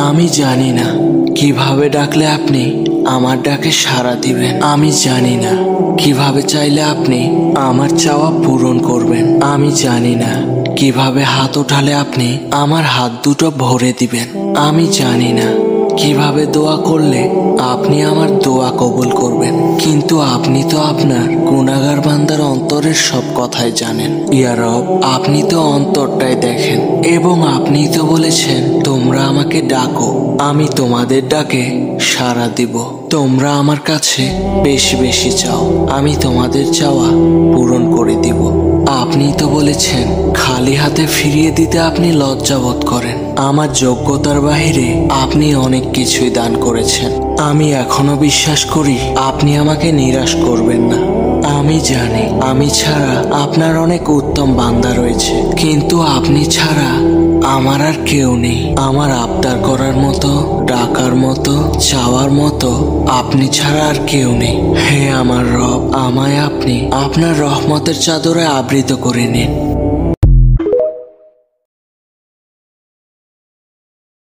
আমি জানি না কিভাবে ডাকলে আপনি আমার ডাকে সাড়া দিবেন। আমি জানি না কিভাবে চাইলে আপনি আমার চাওয়া পূরণ করবেন। আমি জানি না কিভাবে হাত উঠালে আপনি আমার হাত দুটো ভরে দিবেন। আমি জানি না কিভাবে দোয়া করলে আপনি আমার দোয়া কবুল করবেন। কিন্তু আপনি তো আপনার গুনাহগার বান্দার অন্তরের সব কথাই জানেন। ইয়া রব, আপনি তো অন্তরটাই দেখেন এবং আপনি তো বলেছেন তোমরা আমাকে ডাকো, আমি তোমাদের ডাকে সাড়া দিব। তোমরা আমার কাছে বেশি বেশি চাও, আমি তোমাদের চাওয়া পূরণ করে দিব। আপনি তো বলেছেন খালি হাতে ফিরিয়ে দিতে আপনি লজ্জাবোধ করেন। আমার যোগ্যতার বাহিরে আপনি অনেক কিছুই দান করেছেন। আমি এখনো বিশ্বাস করি আপনি আমাকে নিরাশ করবেন না। আমি জানি আমি ছাড়া আপনার অনেক উত্তম বান্দা রয়েছে, কিন্তু আপনি ছাড়া আমার আর কেউ নেই। আমার আবদার করার মতো, ডাকার মতো, চাওয়ার মতো আপনি ছাড়া আর কেউ নেই। হে আমার রব, আমায় আপনি আপনার রহমতের চাদরে আবৃত করে নিন।